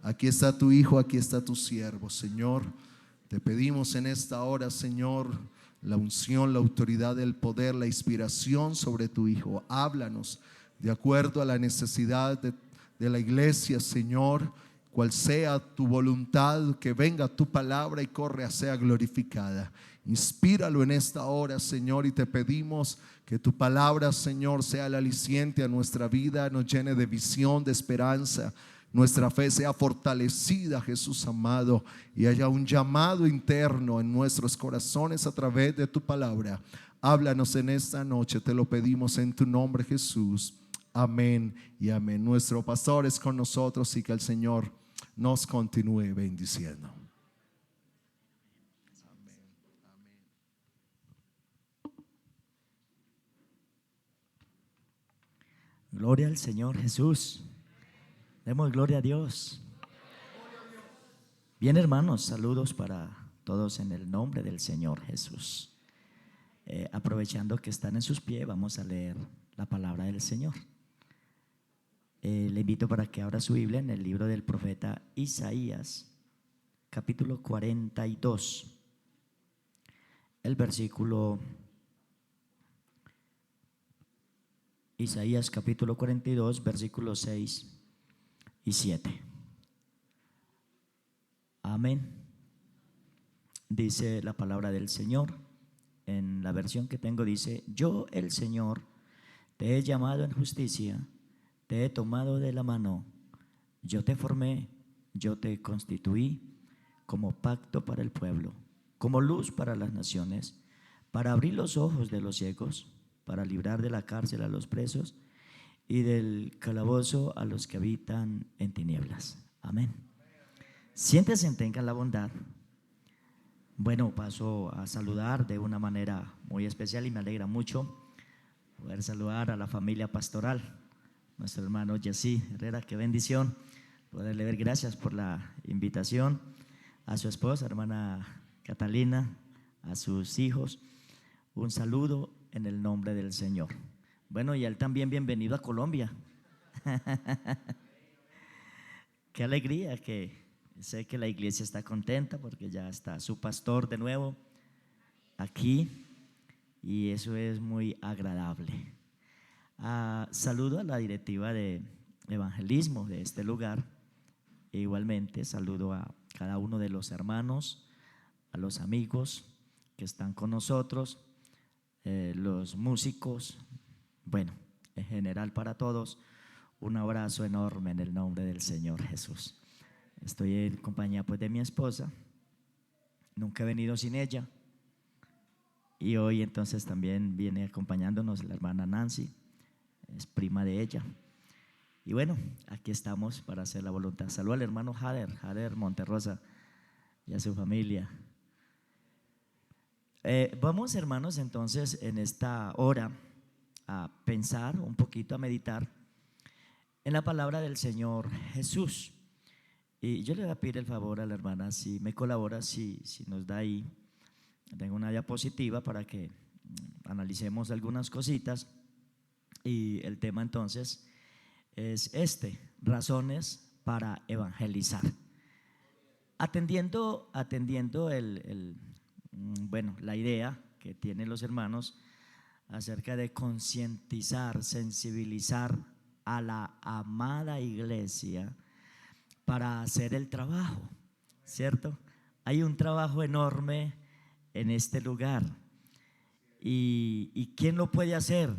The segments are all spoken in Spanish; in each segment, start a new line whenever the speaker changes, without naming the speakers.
Aquí está tu hijo, aquí está tu siervo, Señor. Te pedimos en esta hora, Señor, la unción, la autoridad, el poder, la inspiración sobre tu hijo. Háblanos de acuerdo a la necesidad de la iglesia, Señor. Cual sea tu voluntad, que venga tu palabra y corre a sea glorificada. Inspíralo en esta hora, Señor, y te pedimos que tu palabra, Señor, sea el aliciente a nuestra vida, nos llene de visión, de esperanza. Nuestra fe sea fortalecida, Jesús amado, y haya un llamado interno en nuestros corazones a través de tu palabra. Háblanos en esta noche, te lo pedimos en tu nombre, Jesús. Amén y amén. Nuestro pastor es con nosotros y que el Señor nos continúe bendiciendo.
Gloria al Señor Jesús. Demos gloria a Dios. Bien, hermanos, saludos para todos en el nombre del Señor Jesús. Aprovechando que están en sus pies, vamos a leer la palabra del Señor. Le invito para que abra su Biblia en el libro del profeta Isaías, capítulo 42, el versículo Isaías capítulo 42, versículos 6 y 7. Amén. Dice la palabra del Señor. En la versión que tengo dice: yo, el Señor, te he llamado en justicia, te he tomado de la mano, yo te formé, yo te constituí como pacto para el pueblo, como luz para las naciones, para abrir los ojos de los ciegos, para librar de la cárcel a los presos y del calabozo a los que habitan en tinieblas. Amén. Siéntese, tengan la bondad. Bueno, paso a saludar de una manera muy especial y me alegra mucho poder saludar a la familia pastoral, nuestro hermano Jessy Herrera. Qué bendición poderle ver. Gracias por la invitación. A su esposa, hermana Catalina, a sus hijos, un saludo en el nombre del Señor. Bueno, y a él también bienvenido a Colombia. Qué alegría, que sé que la iglesia está contenta porque ya está su pastor de nuevo aquí y eso es muy agradable. Saludo a la directiva de evangelismo de este lugar e igualmente saludo a cada uno de los hermanos, a los amigos que están con nosotros, los músicos, bueno, en general para todos, un abrazo enorme en el nombre del Señor Jesús. Estoy en compañía pues de mi esposa, nunca he venido sin ella y hoy entonces también viene acompañándonos la hermana Nancy, es prima de ella. Y bueno, aquí estamos para hacer la voluntad. Saludo al hermano Jader Monterrosa y a su familia. Vamos, hermanos, entonces en esta hora a pensar un poquito, a meditar en la palabra del Señor Jesús. Y yo le voy a pedir el favor a la hermana, si me colabora, si nos da ahí, tengo una diapositiva para que analicemos algunas cositas. Y el tema entonces es razones para evangelizar. Atendiendo la idea que tienen los hermanos acerca de concientizar, sensibilizar a la amada iglesia para hacer el trabajo, ¿cierto? Hay un trabajo enorme en este lugar. ¿Y quién lo puede hacer?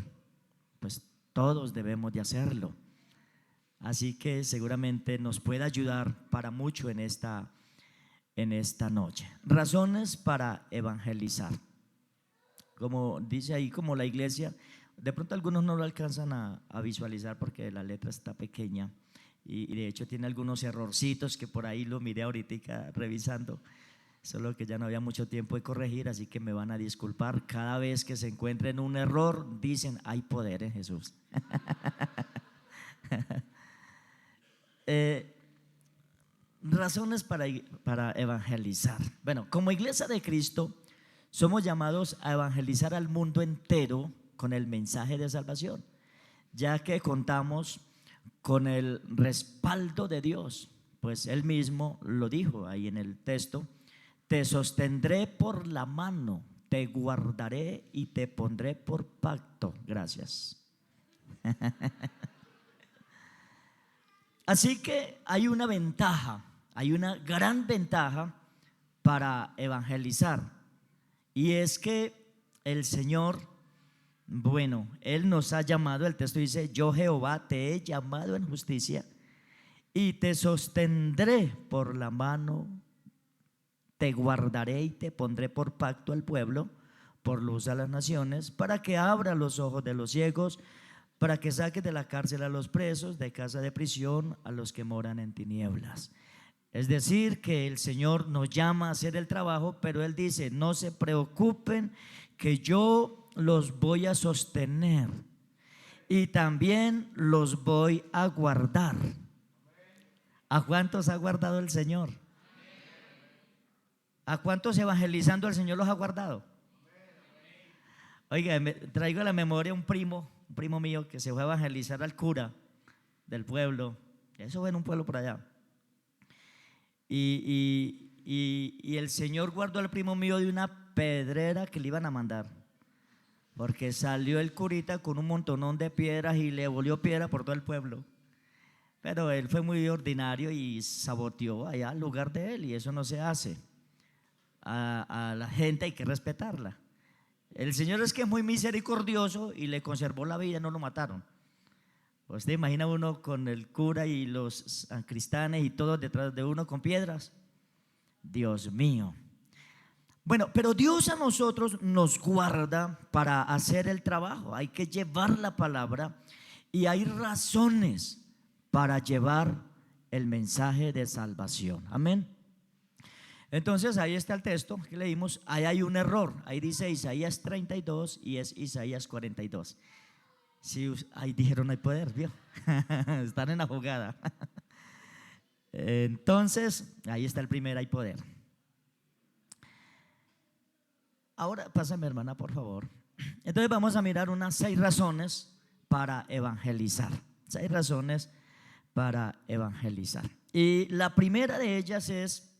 Pues todos debemos de hacerlo. Así que seguramente nos puede ayudar para mucho en esta noche. Razones para evangelizar. Como dice ahí, como la iglesia, de pronto algunos no lo alcanzan a visualizar porque la letra está pequeña y de hecho tiene algunos errorcitos que por ahí lo miré ahorita revisando, solo que ya no había mucho tiempo de corregir, así que me van a disculpar. Cada vez que se encuentren un error, dicen: hay poder en Jesús. Razones para evangelizar. Bueno, como iglesia de Cristo somos llamados a evangelizar al mundo entero con el mensaje de salvación, ya que contamos con el respaldo de Dios pues él mismo lo dijo ahí en el texto: te sostendré por la mano, te guardaré y te pondré por pacto. Gracias. Así que hay una ventaja, hay una gran ventaja para evangelizar, y es que el Señor, bueno, Él nos ha llamado. El texto dice: yo Jehová te he llamado en justicia y te sostendré por la mano, te guardaré y te pondré por pacto al pueblo, por luz a las naciones, para que abra los ojos de los ciegos, para que saques de la cárcel a los presos, de casa de prisión a los que moran en tinieblas. Es decir, que el Señor nos llama a hacer el trabajo, pero Él dice: no se preocupen, que yo los voy a sostener y también los voy a guardar. ¿A cuántos ha guardado el Señor? ¿A cuántos evangelizando el Señor los ha guardado? Oiga, me traigo a la memoria un primo mío que se fue a evangelizar al cura del pueblo. Eso fue en un pueblo por allá. Y el Señor guardó al primo mío de una pedrera que le iban a mandar, porque salió el curita con un montonón de piedras y le volvió piedra por todo el pueblo. Pero él fue muy ordinario y saboteó allá el lugar de él, y eso no se hace. A la gente hay que respetarla. El Señor es que es muy misericordioso y le conservó la vida, no lo mataron. Usted imagina uno con el cura y los cristianos y todos detrás de uno con piedras. Dios mío. Bueno, pero Dios a nosotros nos guarda para hacer el trabajo. Hay que llevar la palabra y hay razones para llevar el mensaje de salvación. Amén. Entonces ahí está el texto que leímos. Ahí hay un error. Ahí dice Isaías 32 y es Isaías 42. Sí, ahí dijeron: hay poder, ¿vio? Están en la jugada. Entonces ahí está el primer: hay poder. Ahora pásame, hermana, por favor. Entonces vamos a mirar unas 6 razones para evangelizar. 6 razones para evangelizar. Y la primera de ellas es: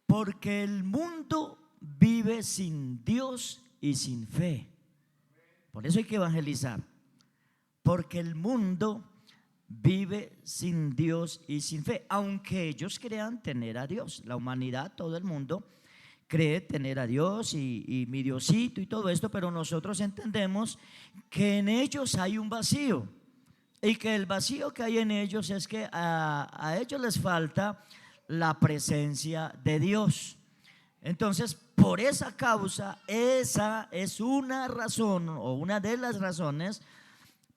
porque el mundo vive sin Dios y sin fe. Por eso hay que evangelizar. Porque el mundo vive sin Dios y sin fe. Aunque ellos crean tener a Dios, la humanidad, todo el mundo cree tener a Dios y mi Diosito y todo esto, pero nosotros entendemos que en ellos hay un vacío, y que el vacío que hay en ellos es que a ellos les falta la presencia de Dios. Entonces, por esa causa, esa es una razón o una de las razones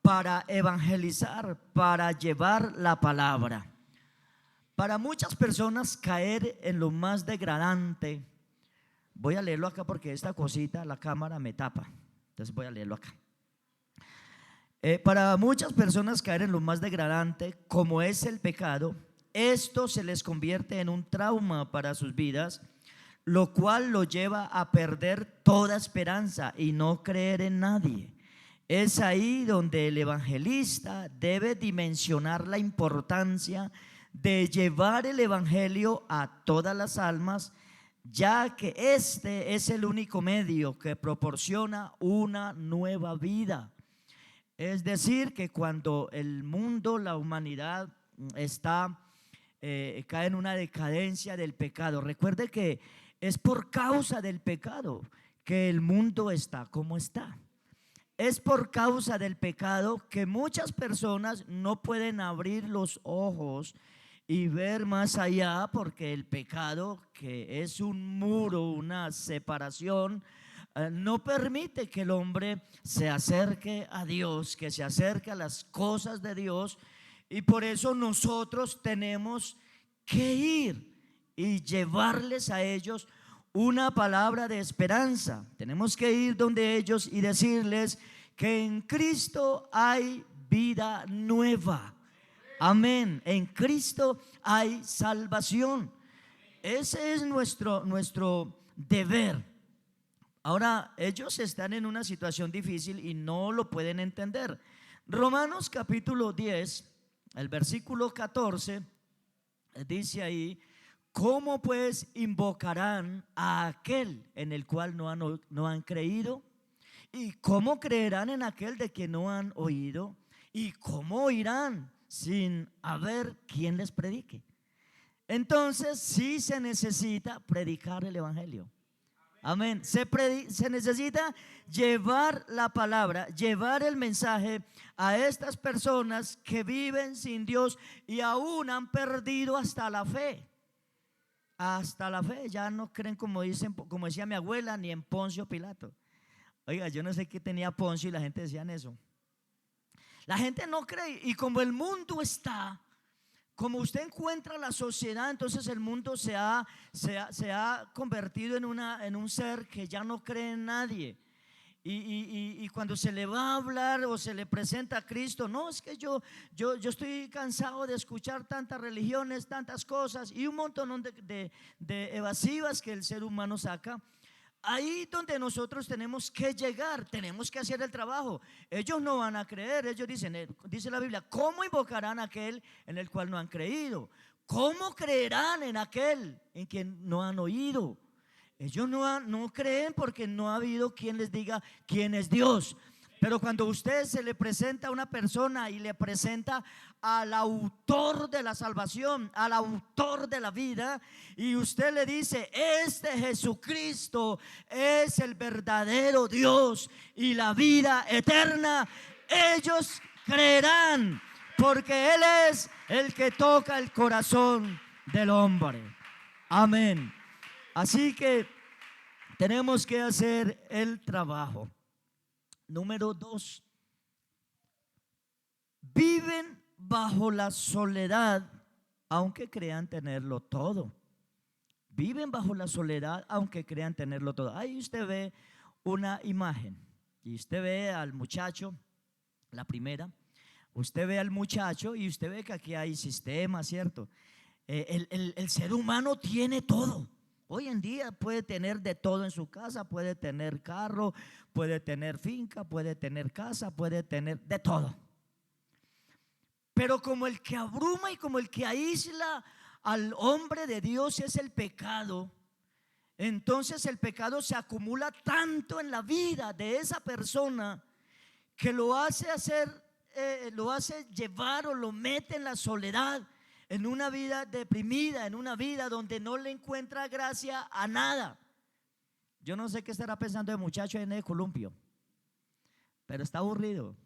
para evangelizar, para llevar la palabra. Para muchas personas, caer en lo más degradante. Voy a leerlo acá porque esta cosita, la cámara me tapa. Entonces voy a leerlo acá. Para muchas personas, caer en lo más degradante, como es el pecado, esto se les convierte en un trauma para sus vidas, lo cual lo lleva a perder toda esperanza y no creer en nadie. Es ahí donde el evangelista debe dimensionar la importancia de llevar el evangelio a todas las almas, ya que este es el único medio que proporciona una nueva vida. Es decir, que cuando el mundo, la humanidad cae en una decadencia del pecado. Recuerde que es por causa del pecado que el mundo está como está. Es por causa del pecado que muchas personas no pueden abrir los ojos y ver más allá, porque el pecado, que es un muro, una separación, no permite que el hombre se acerque a Dios, que se acerque a las cosas de Dios. Y por eso nosotros tenemos que ir y llevarles a ellos una palabra de esperanza. Tenemos que ir donde ellos y decirles que en Cristo hay vida nueva. Amén. En Cristo hay salvación. Ese es nuestro deber. Ahora, ellos están en una situación difícil y no lo pueden entender. Romanos capítulo 10, el versículo 14, dice ahí: ¿cómo pues invocarán a aquel en el cual no han creído? ¿Y cómo creerán en aquel de que no han oído? ¿Y cómo oirán sin haber quien les predique? Entonces sí se necesita predicar el evangelio. Amén. Se necesita llevar la palabra, llevar el mensaje a estas personas que viven sin Dios y aún han perdido hasta la fe. Hasta la fe, ya no creen, como decía mi abuela, ni en Poncio Pilato. Oiga, yo no sé qué tenía Poncio y la gente decían eso. La gente no cree, y como el mundo está, como usted encuentra la sociedad, entonces el mundo se ha convertido en un ser que ya no cree en nadie. Y cuando se le va a hablar o se le presenta a Cristo, no, es que yo estoy cansado de escuchar tantas religiones, tantas cosas y un montón de evasivas que el ser humano saca. Ahí donde nosotros tenemos que llegar, tenemos que hacer el trabajo. Ellos no van a creer, ellos dice la Biblia: ¿cómo invocarán a aquel en el cual no han creído? ¿Cómo creerán en aquel en quien no han oído? Ellos no creen porque no ha habido quien les diga quién es Dios. Pero cuando usted se le presenta a una persona y le presenta al autor de la salvación, al autor de la vida, y usted le dice: este Jesucristo es el verdadero Dios y la vida eterna, ellos creerán, porque Él es el que toca el corazón del hombre. Amén. Así que tenemos que hacer el trabajo. Número 2, viven bajo la soledad aunque crean tenerlo todo. Viven bajo la soledad aunque crean tenerlo todo. Ahí usted ve una imagen y usted ve al muchacho, la primera. Usted ve al muchacho y usted ve que aquí hay sistema, ¿cierto? El ser humano tiene todo. Hoy en día puede tener de todo en su casa, puede tener carro, puede tener finca, puede tener casa, puede tener de todo. Pero como el que abruma y como el que aísla al hombre de Dios es el pecado, entonces el pecado se acumula tanto en la vida de esa persona que lo hace llevar o lo mete en la soledad, en una vida deprimida, en una vida donde no le encuentra gracia a nada. Yo no sé qué estará pensando el muchacho en el columpio, pero está aburrido.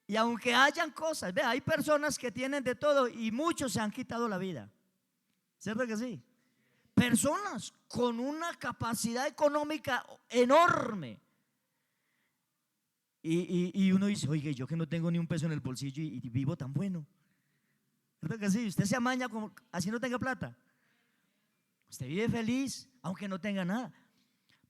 Y aunque hayan cosas, vea, hay personas que tienen de todo y muchos se han quitado la vida. ¿Cierto que sí? Personas con una capacidad económica enorme. Y uno dice: oye, yo que no tengo ni un peso en el bolsillo y vivo tan bueno. ¿Cierto que sí? Usted se amaña como así no tenga plata. Usted vive feliz aunque no tenga nada.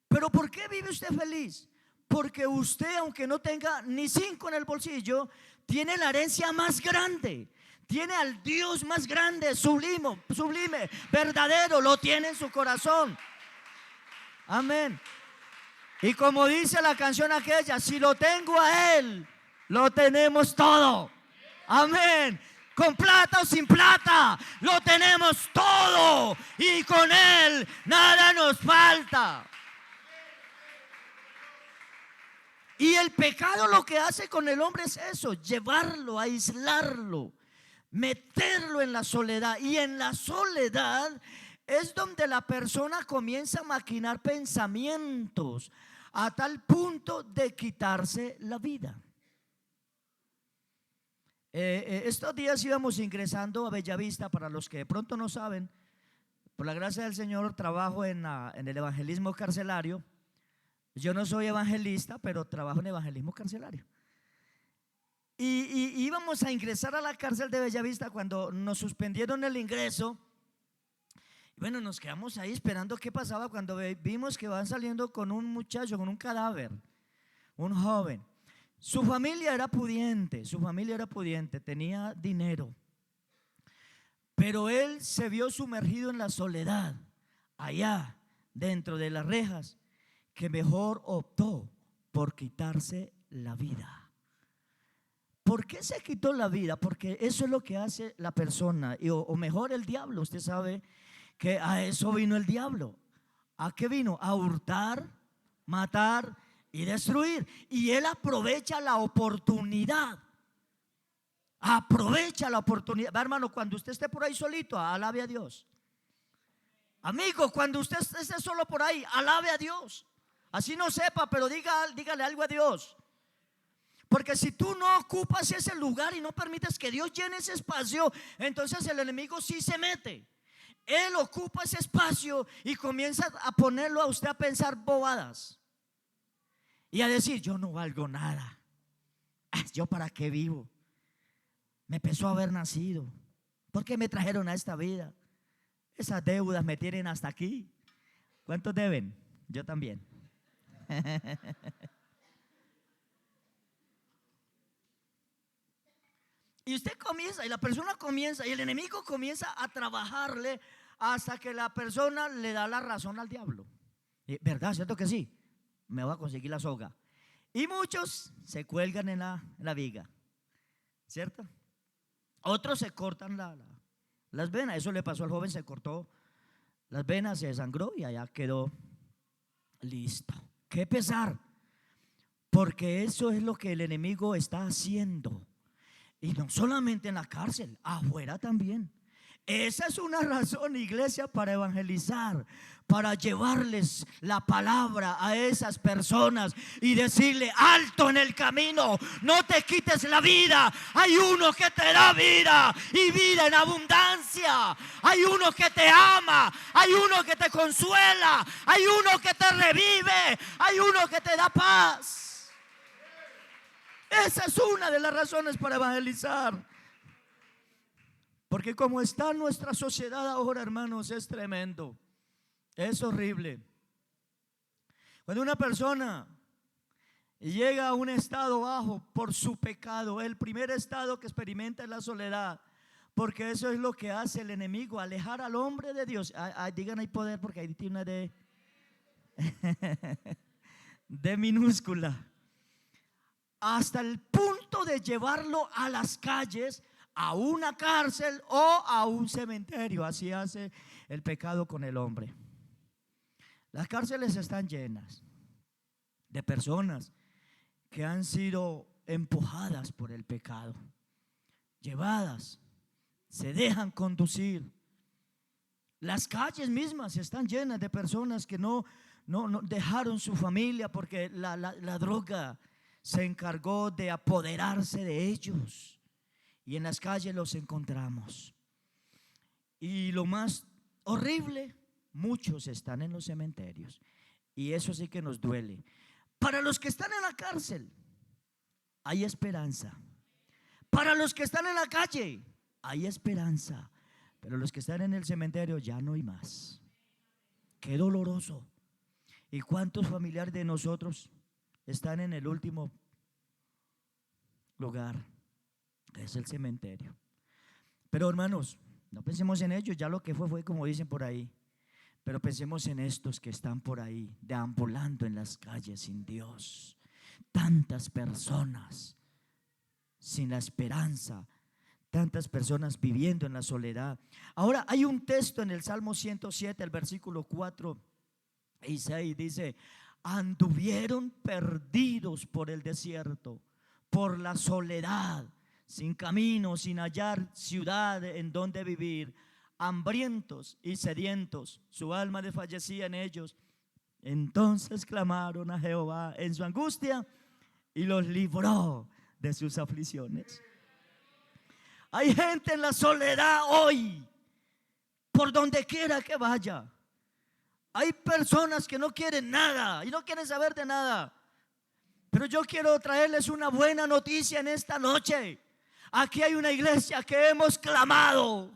¿Pero por qué vive usted feliz? Porque usted, aunque no tenga ni 5 en el bolsillo, tiene la herencia más grande. Tiene al Dios más grande, sublime, verdadero, lo tiene en su corazón. Amén. Y como dice la canción aquella: si lo tengo a Él, lo tenemos todo. Amén. Con plata o sin plata, lo tenemos todo. Y con Él nada nos falta. Y el pecado lo que hace con el hombre es eso: llevarlo, aislarlo, meterlo en la soledad. Y en la soledad es donde la persona comienza a maquinar pensamientos a tal punto de quitarse la vida. Estos días íbamos ingresando a Bellavista. Para los que de pronto no saben, por la gracia del Señor trabajo en el evangelismo carcelario. Yo no soy evangelista, pero trabajo en evangelismo carcelario. Y íbamos a ingresar a la cárcel de Bellavista cuando nos suspendieron el ingreso. Bueno, nos quedamos ahí esperando qué pasaba cuando vimos que van saliendo con un muchacho, con un cadáver, un joven. Su familia era pudiente, tenía dinero, pero él se vio sumergido en la soledad, allá dentro de las rejas, que mejor optó por quitarse la vida. ¿por qué se quitó la vida? Porque eso es lo que hace la persona, o mejor el diablo. Usted sabe que a eso vino el diablo. ¿A qué vino? A hurtar, matar y destruir. Y él aprovecha la oportunidad. Aprovecha la oportunidad. Va, hermano, cuando usted esté por ahí solito, alabe a Dios. Amigo, cuando usted esté solo por ahí, alabe a Dios. Así no sepa, pero dígale algo a Dios. Porque si tú no ocupas ese lugar y no permites que Dios llene ese espacio, entonces el enemigo sí se mete. Él ocupa ese espacio y comienza a ponerlo a usted a pensar bobadas y a decir: yo no valgo nada. ¿Yo para qué vivo? Me empezó a haber nacido. ¿Por qué me trajeron a esta vida? Esas deudas me tienen hasta aquí. ¿Cuántos deben? Yo también. Y usted comienza, y la persona comienza, y el enemigo comienza a trabajarle hasta que la persona le da la razón al diablo. ¿Verdad? ¿Cierto que sí? Me voy a conseguir la soga. Y muchos se cuelgan en la viga, ¿cierto? Otros se cortan las venas. Eso le pasó al joven, se cortó las venas, se desangró y allá quedó listo. Qué pesar, porque eso es lo que el enemigo está haciendo. Y no solamente en la cárcel, afuera también. Esa es una razón, iglesia, para evangelizar, para llevarles la palabra a esas personas y decirle: alto en el camino, no te quites la vida. Hay uno que te da vida y vida en abundancia. Hay uno que te ama, hay uno que te consuela, hay uno que te revive, hay uno que te da paz. Esa es una de las razones para evangelizar. Porque como está nuestra sociedad ahora, hermanos, es tremendo. Es horrible. Cuando una persona llega a un estado bajo por su pecado, el primer estado que experimenta es la soledad. Porque eso es lo que hace el enemigo, alejar al hombre de Dios. Digan ahí poder, porque ahí tiene una de minúscula. Hasta el punto de llevarlo a las calles, a una cárcel o a un cementerio. Así hace el pecado con el hombre. Las cárceles están llenas de personas que han sido empujadas por el pecado, llevadas, se dejan conducir. Las calles mismas están llenas de personas que no dejaron su familia porque la droga se encargó de apoderarse de ellos. Y en las calles los encontramos. Y lo más horrible, muchos están en los cementerios. Y eso sí que nos duele. Para los que están en la cárcel, hay esperanza. Para los que están en la calle, hay esperanza. Pero los que están en el cementerio, ya no hay más. Qué doloroso. ¿Y cuántos familiares de nosotros están en el último lugar? Es el cementerio. Pero hermanos, no pensemos en ellos, ya lo que fue como dicen por ahí. Pero pensemos en estos que están por ahí deambulando en las calles sin Dios. Tantas personas sin la esperanza, tantas personas viviendo en la soledad. Ahora hay un texto en el Salmo 107, el versículo 4 y 6, dice: anduvieron perdidos por el desierto, por la soledad, sin camino, sin hallar ciudad en donde vivir, hambrientos y sedientos, su alma desfallecía en ellos. Entonces clamaron a Jehová en su angustia y los libró de sus aflicciones. Hay gente en la soledad hoy, por donde quiera que vaya. Hay personas que no quieren nada y no quieren saber de nada. Pero yo quiero traerles una buena noticia en esta noche. Aquí hay una iglesia que hemos clamado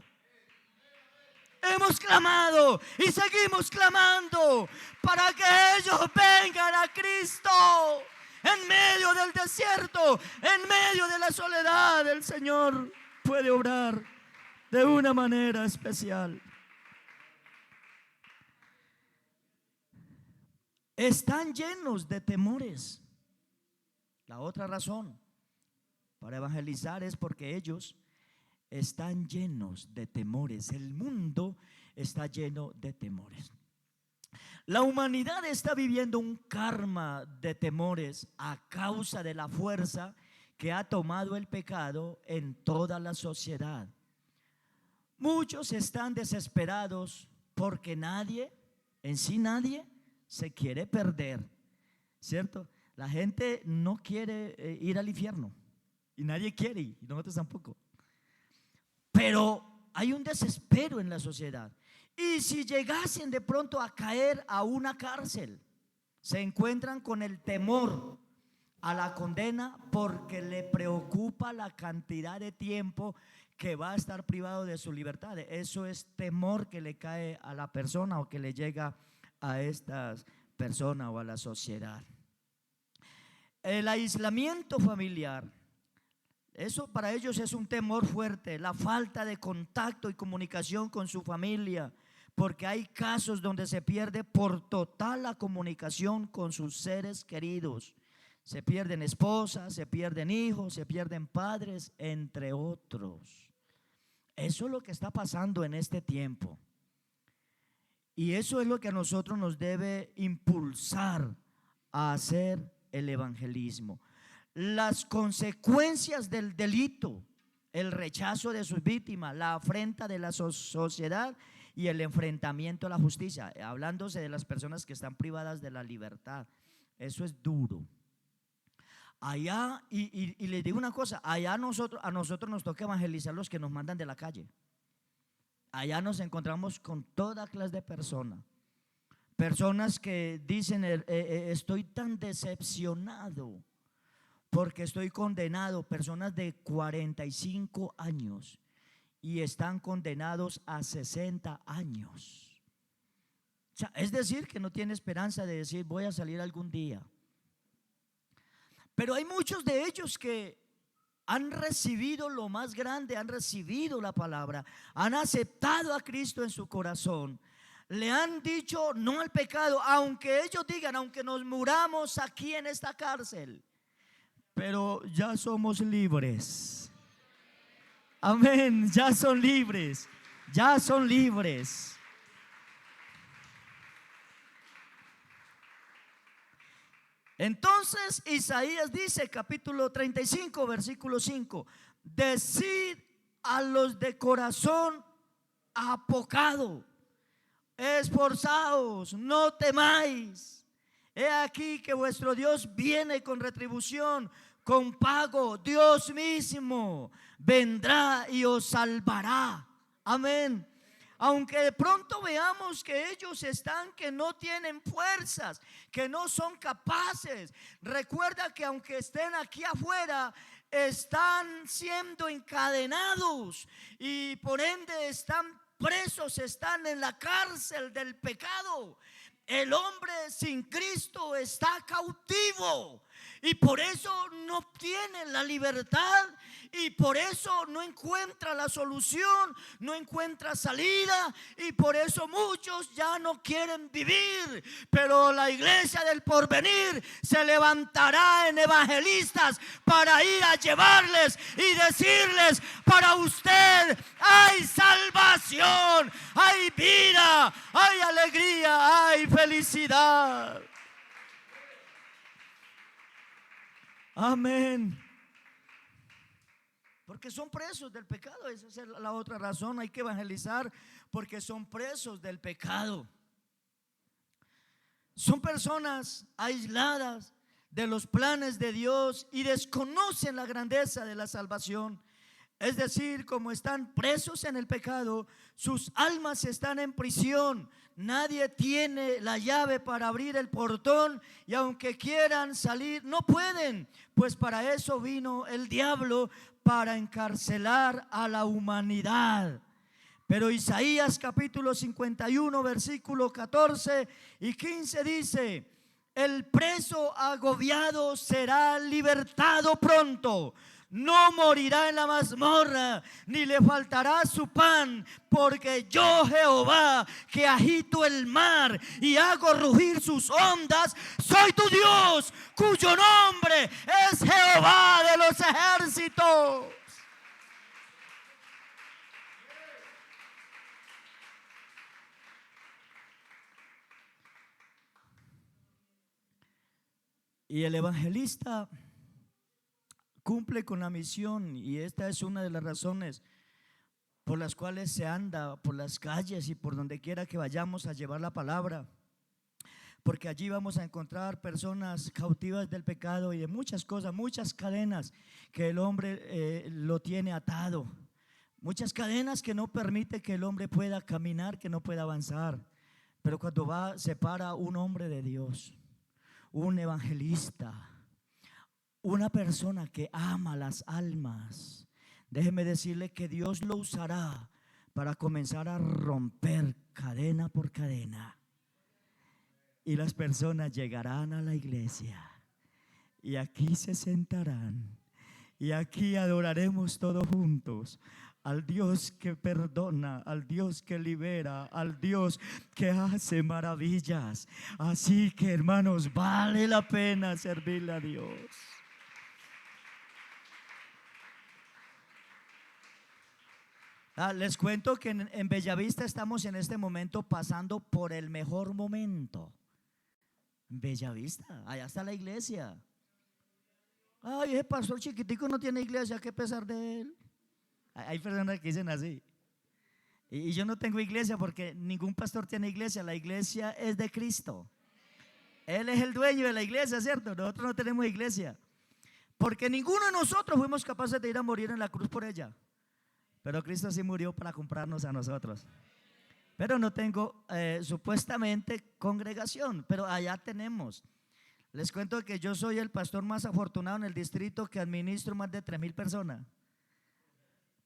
y seguimos clamando para que ellos vengan a Cristo. En medio del desierto, en medio de la soledad, el Señor puede obrar de una manera especial. Están llenos de temores. La otra razón, para evangelizar es porque ellos están llenos de temores. El mundo está lleno de temores. La humanidad está viviendo un karma de temores a causa de la fuerza que ha tomado el pecado en toda la sociedad. Muchos están desesperados porque nadie se quiere perder, ¿cierto? La gente no quiere ir al infierno y nadie quiere, y nosotros tampoco. Pero hay un desespero en la sociedad. Y si llegasen de pronto a caer a una cárcel, se encuentran con el temor a la condena porque le preocupa la cantidad de tiempo que va a estar privado de su libertad. Eso es temor que le cae a la persona o que le llega a estas personas o a la sociedad. El aislamiento familiar, eso para ellos es un temor fuerte. La falta de contacto y comunicación con su familia, porque hay casos donde se pierde por total la comunicación con sus seres queridos. Se pierden esposas, se pierden hijos, se pierden padres, entre otros. Eso es lo que está pasando en este tiempo. Y eso es lo que a nosotros nos debe impulsar a hacer el evangelismo. Las consecuencias del delito, el rechazo de sus víctimas, la afrenta de la sociedad y el enfrentamiento a la justicia, hablándose de las personas que están privadas de la libertad. Eso es duro. Allá, y les digo una cosa, allá a nosotros nos toca evangelizar los que nos mandan de la calle. Allá nos encontramos con toda clase de personas. Personas que dicen, estoy tan decepcionado porque estoy condenado. Personas de 45 años y están condenados a 60 años. O sea, es decir, que no tiene esperanza de decir voy a salir algún día. Pero hay muchos de ellos que han recibido lo más grande, han recibido la palabra, han aceptado a Cristo en su corazón, le han dicho no al pecado, aunque ellos digan, aunque nos muramos aquí en esta cárcel, pero ya somos libres. Amén, ya son libres, ya son libres. Entonces Isaías dice, capítulo 35, versículo 5: decid a los de corazón apocado, esforzaos, no temáis. He aquí que vuestro Dios viene con retribución, con pago. Dios mismo vendrá y os salvará. Amén. Aunque de pronto veamos que ellos están, que no tienen fuerzas, que no son capaces, recuerda que aunque estén aquí afuera, están siendo encadenados y por ende están presos, están en la cárcel del pecado. El hombre sin Cristo está cautivo y por eso no tiene la libertad y por eso no encuentra la solución, no encuentra salida y por eso muchos ya no quieren vivir. Pero la iglesia del porvenir se levantará en evangelistas para ir a llevarles y decirles: para usted hay salvación, hay vida, hay alegría, hay felicidad. Amén. Porque son presos del pecado. Esa es la otra razón. Hay que evangelizar porque son presos del pecado. Son personas aisladas de los planes de Dios y desconocen la grandeza de la salvación. Es decir, como están presos en el pecado, sus almas están en prisión. Nadie tiene la llave para abrir el portón y aunque quieran salir, no pueden. Pues para eso vino el diablo, para encarcelar a la humanidad. Pero Isaías capítulo 51 versículo 14 y 15 dice: el preso agobiado será libertado pronto, no morirá en la mazmorra, ni le faltará su pan, porque yo, Jehová, que agito el mar y hago rugir sus ondas, soy tu Dios, cuyo nombre es Jehová de los ejércitos. Y el evangelista cumple con la misión, y esta es una de las razones por las cuales se anda por las calles y por donde quiera que vayamos a llevar la palabra, porque allí vamos a encontrar personas cautivas del pecado y de muchas cosas, muchas cadenas que el hombre lo tiene atado, muchas cadenas que no permite que el hombre pueda caminar, que no pueda avanzar. Pero cuando se para un hombre de Dios, un evangelista, una persona que ama las almas, déjeme decirle que Dios lo usará para comenzar a romper cadena por cadena, y las personas llegarán a la iglesia y aquí se sentarán y aquí adoraremos todos juntos al Dios que perdona, al Dios que libera, al Dios que hace maravillas. Así que, hermanos, vale la pena servirle a Dios. Les cuento que en Bellavista estamos en este momento pasando por el mejor momento. Bellavista, allá está la iglesia. Ay, ese pastor chiquitico no tiene iglesia, qué pesar de él. Hay personas que dicen así. Y yo no tengo iglesia porque ningún pastor tiene iglesia. La iglesia es de Cristo. Él es el dueño de la iglesia, ¿cierto? Nosotros no tenemos iglesia porque ninguno de nosotros fuimos capaces de ir a morir en la cruz por ella. Pero Cristo sí murió para comprarnos a nosotros. Pero no tengo supuestamente congregación, pero allá tenemos. Les cuento que yo soy el pastor más afortunado en el distrito, que administro más de 3,000 personas.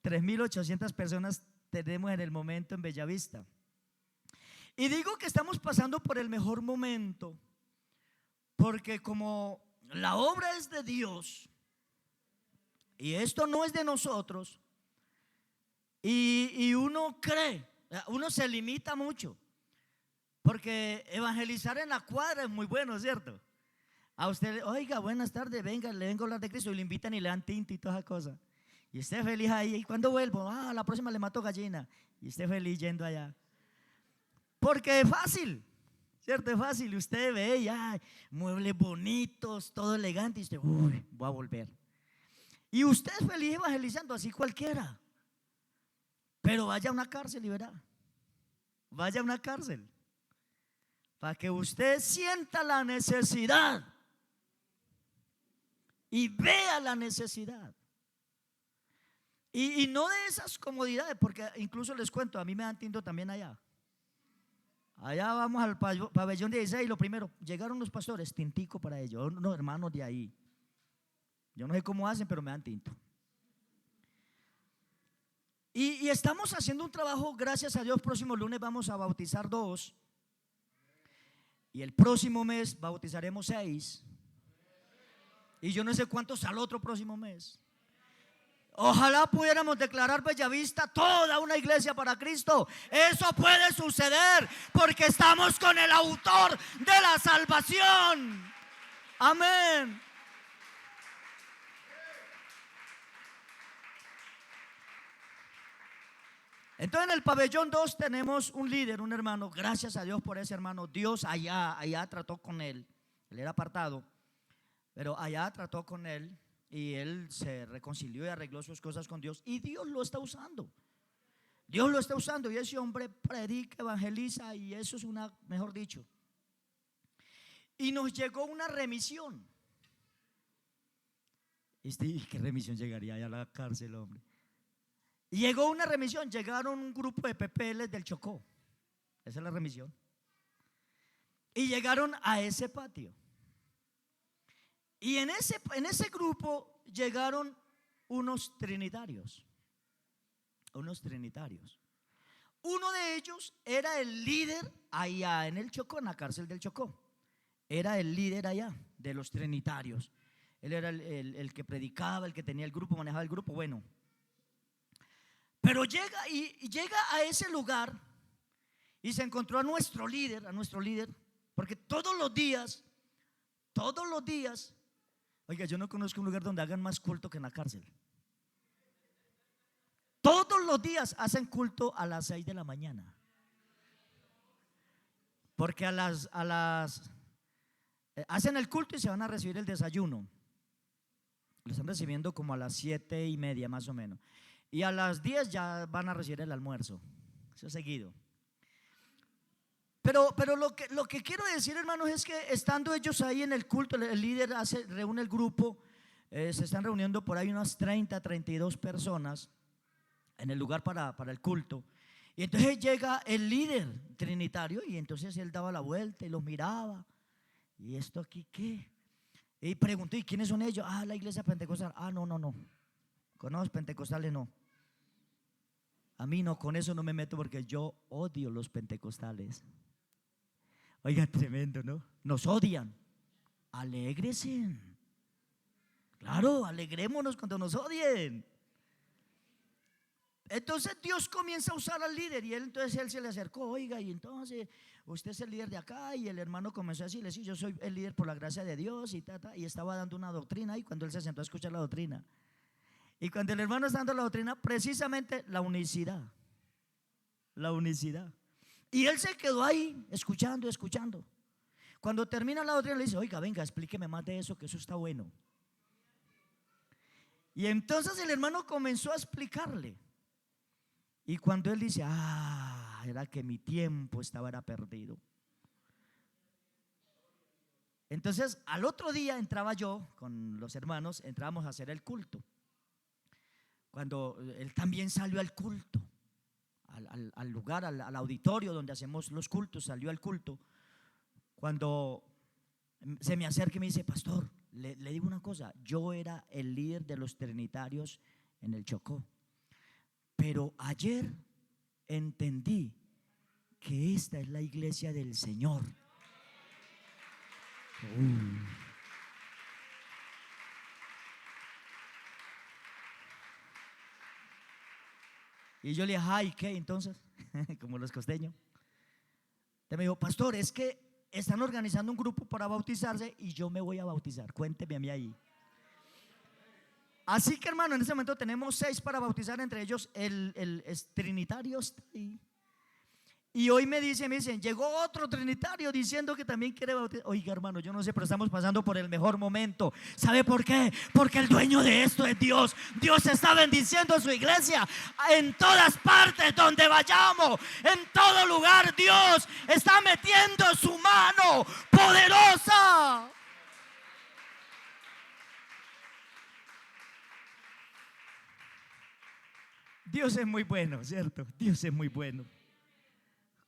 3,800 personas tenemos en el momento en Bellavista. Y digo que estamos pasando por el mejor momento porque como la obra es de Dios y esto no es de nosotros, y uno cree, uno se limita mucho, porque evangelizar en la cuadra es muy bueno, ¿cierto? A usted, oiga, buenas tardes, venga, le vengo a hablar de Cristo, y le invitan y le dan tinta y toda esa cosa. Y esté feliz ahí. ¿Y cuando vuelvo? La próxima le mato gallina. Y esté feliz yendo allá. Porque es fácil, ¿cierto? Es fácil. Usted ve ya muebles bonitos, todo elegante, y usted, uy, voy a volver. Y usted es feliz evangelizando, así cualquiera. Pero vaya a una cárcel y verá. Vaya a una cárcel para que usted sienta la necesidad y vea la necesidad. Y no de esas comodidades, porque incluso les cuento, a mí me dan tinto también allá. Allá vamos al pabellón 16 y lo primero, llegaron los pastores, tintico para ellos, unos hermanos de ahí. Yo no sé cómo hacen, pero me dan tinto. Y estamos haciendo un trabajo, gracias a Dios. Próximo lunes vamos a bautizar 2. Y el próximo mes bautizaremos 6. Y yo no sé cuántos al otro próximo mes. Ojalá pudiéramos declarar Bellavista toda una iglesia para Cristo. Eso puede suceder porque estamos con el autor de la salvación. Amén. Entonces en el pabellón 2 tenemos un líder, un hermano. Gracias a Dios por ese hermano. Dios allá trató con él. Él era apartado, pero allá trató con él. Y él se reconcilió y arregló sus cosas con Dios. Y Dios lo está usando. Dios lo está usando. Y ese hombre predica, evangeliza. Y eso es mejor dicho. Y nos llegó una remisión. ¿Y qué remisión llegaría allá a la cárcel, hombre? Y llegó una remisión. Llegaron un grupo de PPL del Chocó. Esa es la remisión. Y llegaron a ese patio. Y en ese grupo llegaron unos trinitarios. Unos trinitarios. Uno de ellos era el líder allá en el Chocó, en la cárcel del Chocó. Era el líder allá de los trinitarios. él era el que predicaba, el que tenía el grupo, manejaba el grupo, bueno. Pero llega y llega a ese lugar y se encontró a nuestro líder, porque todos los días, oiga, yo no conozco un lugar donde hagan más culto que en la cárcel. Todos los días hacen culto a las 6 de la mañana. Porque hacen el culto y se van a recibir el desayuno. Lo están recibiendo como a las 7:30 más o menos. Y a las 10 ya van a recibir el almuerzo. Eso es seguido. Pero lo que quiero decir, hermanos, es que estando ellos ahí en el culto, el líder reúne el grupo, se están reuniendo por ahí unas 32 personas en el lugar para el culto. Y entonces llega el líder trinitario y entonces él daba la vuelta y los miraba. ¿Y esto aquí qué? Y preguntó, ¿y quiénes son ellos? Ah, la iglesia pentecostal. Ah, no. Con los pentecostales no. A mí no, con eso no me meto porque yo odio los pentecostales. Oiga, tremendo, ¿no? Nos odian. Alégresen. Claro, alegrémonos cuando nos odien. Entonces Dios comienza a usar al líder y entonces él se le acercó, oiga, y entonces usted es el líder de acá, y el hermano comenzó a decirle, sí, yo soy el líder por la gracia de Dios y estaba dando una doctrina y cuando él se sentó a escuchar la doctrina, y cuando el hermano está dando la doctrina, precisamente la unicidad, y él se quedó ahí escuchando. Cuando termina la doctrina le dice, oiga, venga, explíqueme más de eso, que eso está bueno. Y entonces el hermano comenzó a explicarle. Y cuando él dice, era que mi tiempo era perdido. Entonces al otro día entraba yo con los hermanos, entrábamos a hacer el culto. Cuando él también salió al culto, al lugar, al auditorio donde hacemos los cultos, salió al culto. Cuando se me acerca y me dice, pastor, le digo una cosa, yo era el líder de los trinitarios en el Chocó. Pero ayer entendí que esta es la iglesia del Señor. Y yo le dije, ay, ¿qué entonces? Como los costeños. Te me dijo, pastor, es que están organizando un grupo para bautizarse y yo me voy a bautizar. Cuénteme a mí ahí. Así que, hermano, en este momento tenemos 6 para bautizar, entre ellos el trinitario está ahí. Y hoy me dicen, llegó otro trinitario diciendo que también quiere bautizar. Oiga, hermano, yo no sé, pero estamos pasando por el mejor momento. ¿Sabe por qué? Porque el dueño de esto es Dios. Dios está bendiciendo a su iglesia en todas partes donde vayamos, en todo lugar. Dios está metiendo su mano poderosa. Dios es muy bueno, ¿cierto? Dios es muy bueno.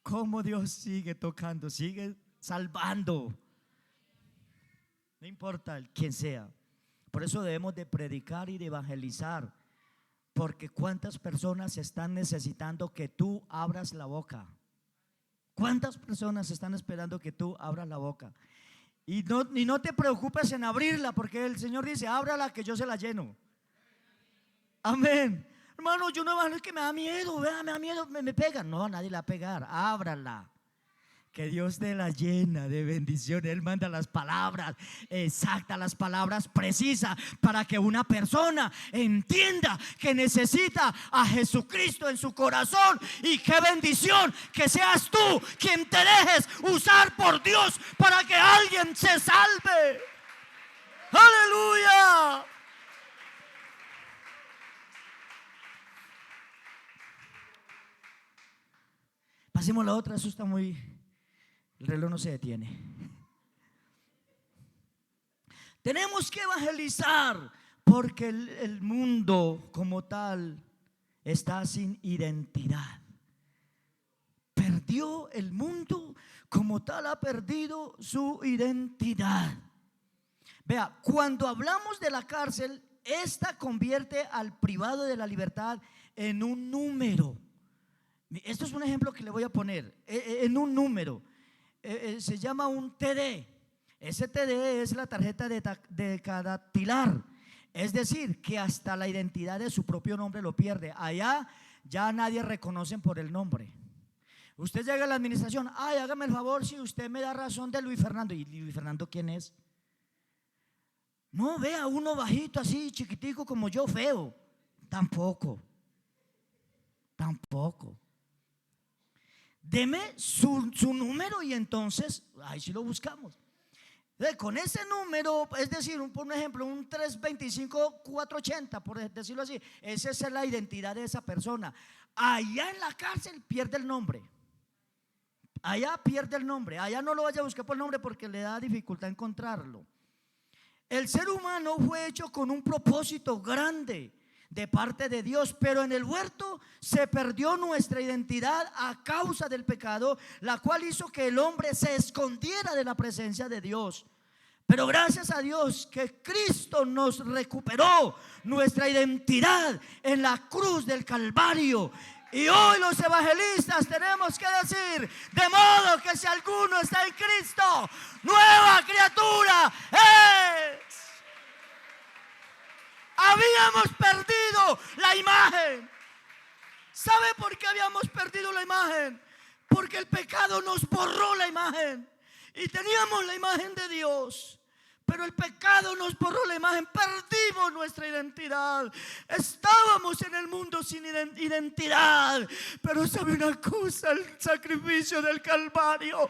Cómo Dios sigue tocando, sigue salvando. No importa quién sea. Por eso debemos de predicar y de evangelizar. Porque cuántas personas están necesitando que tú abras la boca. ¿Cuántas personas están esperando que tú abras la boca? Y no te preocupes en abrirla, porque el Señor dice, ábrala que yo se la lleno. Amén. Hermano, yo no es que me da miedo, me da miedo, me pegan. No, nadie la va a pegar, ábrala. Que Dios te la llena de bendiciones. Él manda las palabras exactas, las palabras precisas, para que una persona entienda que necesita a Jesucristo en su corazón. Y qué bendición que seas tú quien te dejes usar por Dios para que alguien se salve. ¡Aleluya! Pasemos la otra, eso está muy... El reloj no se detiene. Tenemos que evangelizar porque el mundo como tal está sin identidad. Perdió el mundo como tal, ha perdido su identidad. Vea, cuando hablamos de la cárcel, esta convierte al privado de la libertad en un número. Esto es un ejemplo que le voy a poner en un número. Se llama un TD.
STD es la tarjeta de cadactilar, es decir, que hasta la identidad de su propio nombre lo pierde. Allá ya nadie reconocen por el nombre. Usted llega a la administración, ay, hágame el favor si usted me da razón de Luis Fernando. ¿Y Luis Fernando quién es? No, vea uno bajito así, chiquitico como yo, feo. Tampoco. Deme su número y entonces ahí sí lo buscamos. Con ese número, es decir, por un ejemplo, un 325-480, por decirlo así, esa es la identidad de esa persona. Allá en la cárcel pierde el nombre. Allá pierde el nombre. Allá no lo vaya a buscar por el nombre porque le da dificultad encontrarlo. El ser humano fue hecho con un propósito grande de parte de Dios, pero en el huerto se perdió nuestra identidad a causa del pecado, la cual hizo que el hombre se escondiera de la presencia de Dios. Pero gracias a Dios que Cristo nos recuperó nuestra identidad en la cruz del Calvario. Y hoy los evangelistas tenemos que decir: de modo que si alguno está en Cristo, nueva criatura es. Habíamos perdido la imagen. ¿Sabe por qué habíamos perdido la imagen? Porque el pecado nos borró la imagen. Y teníamos la imagen de Dios, pero el pecado nos borró la imagen. Perdimos nuestra identidad. Estábamos en el mundo sin identidad. Pero sabe una cosa, el sacrificio del Calvario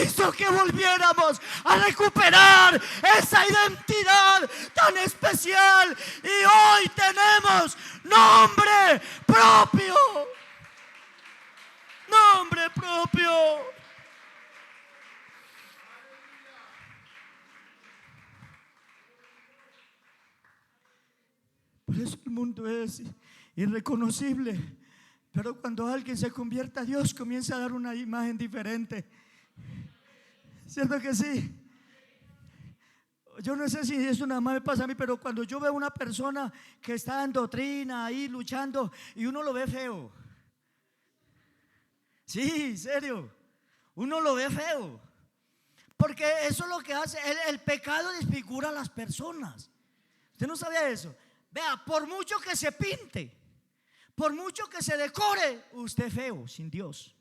hizo que volviéramos a recuperar esa identidad tan especial. Y hoy tenemos nombre propio. Nombre propio. Por eso el mundo es irreconocible. Pero cuando alguien se convierta a Dios, comienza a dar una imagen diferente. ¿Cierto que sí? Yo no sé si eso nada más me pasa a mí, pero cuando yo veo a una persona que está en doctrina ahí luchando y uno lo ve feo. Sí, serio. Uno lo ve feo. Porque eso es lo que hace. El pecado desfigura a las personas. ¿Usted no sabía eso? Vea, por mucho que se pinte, por mucho que se decore, usted es feo sin Dios.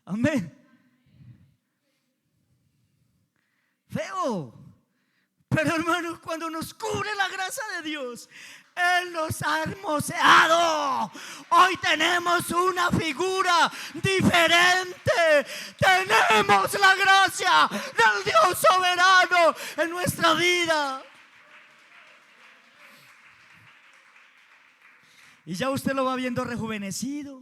Amén. Feo. Pero hermanos, cuando nos cubre la gracia de Dios, Él nos ha hermoseado. Hoy tenemos una figura diferente. Tenemos la gracia del Dios soberano en nuestra vida. Y ya usted lo va viendo rejuvenecido.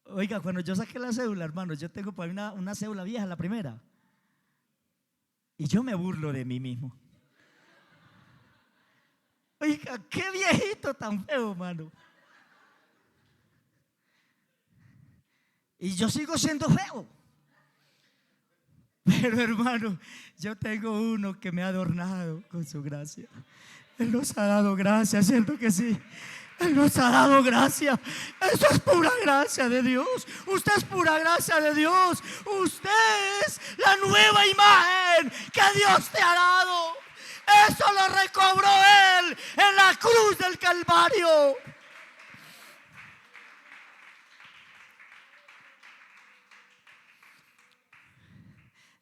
Oiga, cuando yo saqué la cédula, hermanos, yo tengo por ahí una cédula vieja, la primera. Y yo me burlo de mí mismo. Oiga, qué viejito tan feo, hermano. Y yo sigo siendo feo. Pero hermano, yo tengo uno que me ha adornado con su gracia. Él nos ha dado gracia, ¿cierto que sí? Él nos ha dado gracia. Eso es pura gracia de Dios. Usted es pura gracia de Dios. Usted es la nueva imagen que Dios te ha dado. Eso lo recobró Él en la cruz del Calvario.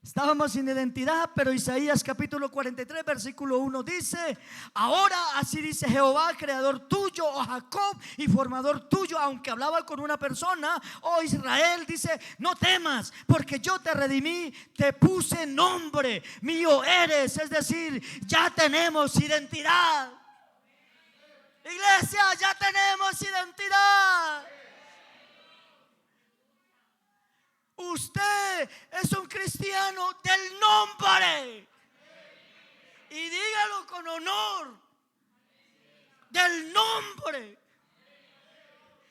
Estábamos sin identidad, pero Isaías capítulo 43 versículo 1 dice: ahora así dice Jehová, creador tuyo, oh Jacob, y formador tuyo. Aunque hablaba con una persona, oh Israel, dice: no temas, porque yo te redimí, te puse nombre, mío eres. Es decir, ya tenemos identidad. Iglesia, ya tenemos identidad. Usted es un cristiano del nombre. Y dígalo con honor. Del nombre.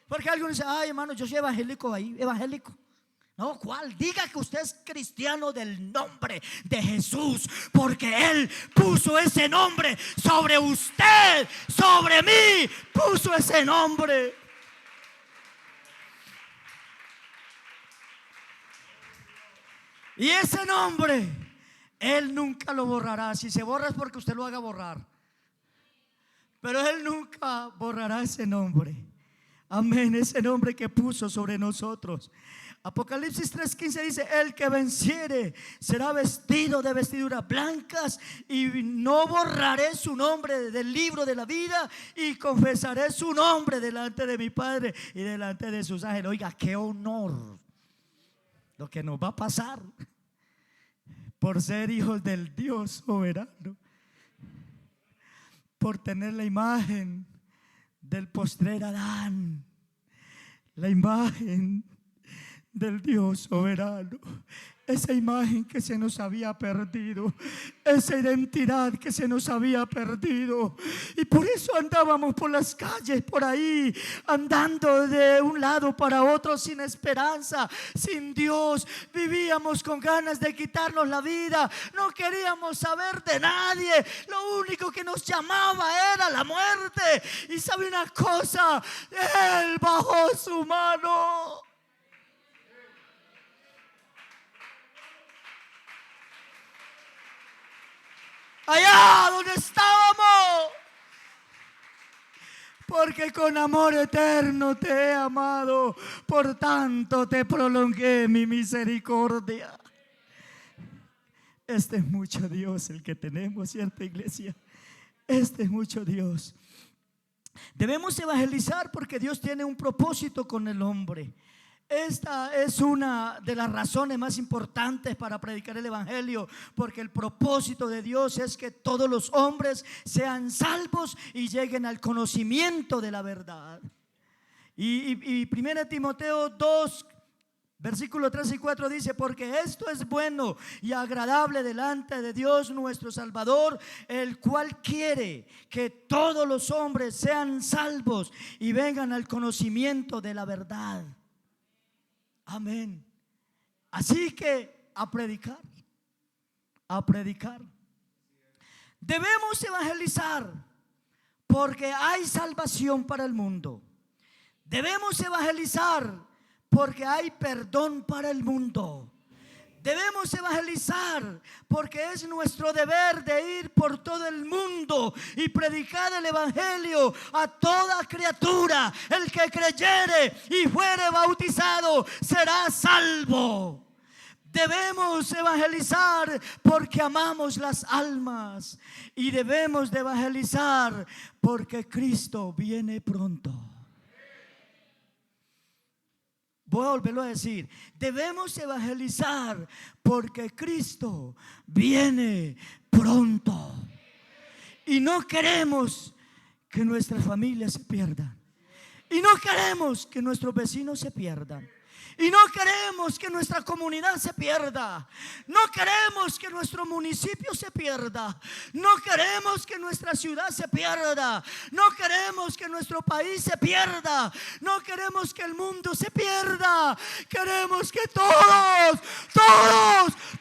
Porque algunos dicen: ay, hermano, yo soy evangélico ahí, evangélico. No, ¿cuál? Diga que usted es cristiano del nombre de Jesús, porque Él puso ese nombre sobre usted, sobre mí, puso ese nombre. Y ese nombre Él nunca lo borrará. Si se borra es porque usted lo haga borrar, pero Él nunca borrará ese nombre. Amén, ese nombre que puso sobre nosotros. Apocalipsis 3:15 dice: el que venciere será vestido de vestiduras blancas, y no borraré su nombre del libro de la vida, y confesaré su nombre delante de mi Padre y delante de sus ángeles. Oiga, qué honor lo que nos va a pasar por ser hijos del Dios soberano, por tener la imagen del postrer Adán, la imagen del Dios soberano, esa imagen que se nos había perdido, esa identidad que se nos había perdido. Y por eso andábamos por las calles, por ahí, andando de un lado para otro, sin esperanza, sin Dios. Vivíamos con ganas de quitarnos la vida, no queríamos saber de nadie, lo único que nos llamaba era la muerte. Y sabe una cosa, Él bajó su mano. Allá donde estábamos, porque con amor eterno te he amado, por tanto te prolongué mi misericordia. Este es mucho Dios el que tenemos, ¿cierto, iglesia? Este es mucho Dios. Debemos evangelizar porque Dios tiene un propósito con el hombre. Esta es una de las razones más importantes para predicar el evangelio, porque el propósito de Dios es que todos los hombres sean salvos y lleguen al conocimiento de la verdad. Y 1 Timoteo 2, versículos 3 y 4 dice: porque esto es bueno y agradable delante de Dios nuestro Salvador, el cual quiere que todos los hombres sean salvos y vengan al conocimiento de la verdad. Amén. Así que a predicar, a predicar. Debemos evangelizar porque hay salvación para el mundo. Debemos evangelizar porque hay perdón para el mundo. Debemos evangelizar porque es nuestro deber de ir por todo el mundo y predicar el evangelio a toda criatura. El que creyere y fuere bautizado será salvo. Debemos evangelizar porque amamos las almas, y debemos de evangelizar porque Cristo viene pronto. Voy a volverlo a decir: debemos evangelizar porque Cristo viene pronto. Y no queremos que nuestras familias se pierdan. Y no queremos que nuestros vecinos se pierdan. Y no queremos que nuestra comunidad se pierda. No queremos que nuestro municipio se pierda. No queremos que nuestra ciudad se pierda. No queremos que nuestro país se pierda. No queremos que el mundo se pierda. Queremos que todos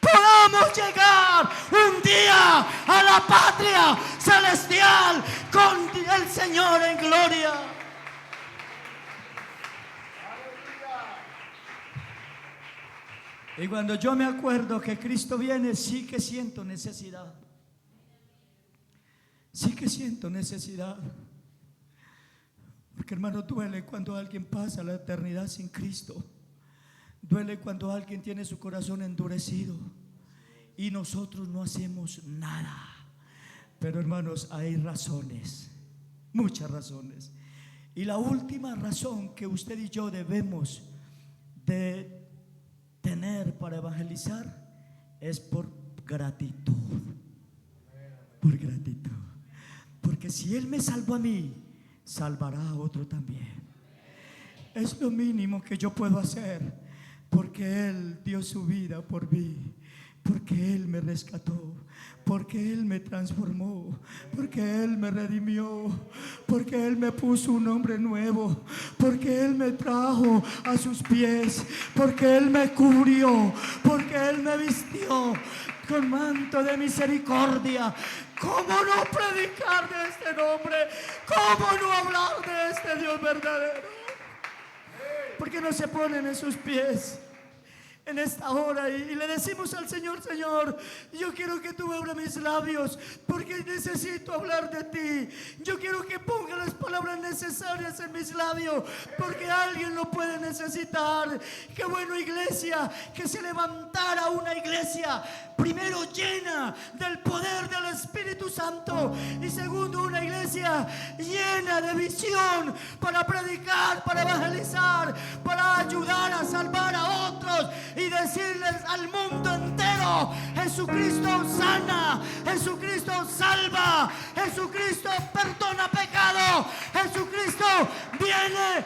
podamos llegar un día a la patria celestial con el Señor en gloria. Y cuando yo me acuerdo que Cristo viene, sí que siento necesidad. Sí que siento necesidad. Porque, hermano, duele cuando alguien pasa la eternidad sin Cristo. Duele cuando alguien tiene su corazón endurecido y nosotros no hacemos nada. Pero, hermanos, hay razones, muchas razones. Y la última razón que usted y yo debemos de tener para evangelizar es por gratitud. Por gratitud. Porque si Él me salvó a mí, salvará a otro también. Es lo mínimo que yo puedo hacer, porque Él dio su vida por mí, porque Él me rescató, porque Él me transformó, porque Él me redimió, porque Él me puso un nombre nuevo, porque Él me trajo a sus pies, porque Él me cubrió, porque Él me vistió con manto de misericordia. ¿Cómo no predicar de este nombre? ¿Cómo no hablar de este Dios verdadero? ¿Por qué no se ponen en sus pies? en esta hora y le decimos al Señor: Señor, yo quiero que tú abras mis labios porque necesito hablar de ti. Yo quiero que ponga las palabras necesarias en mis labios porque alguien lo puede necesitar. Qué bueno, iglesia, que se levantara una iglesia, primero llena del poder del Espíritu Santo, y segundo, una iglesia llena de visión para predicar, para evangelizar, para ayudar a salvar a otros y decirles al mundo entero: Jesucristo sana, Jesucristo salva, Jesucristo perdona pecado, Jesucristo viene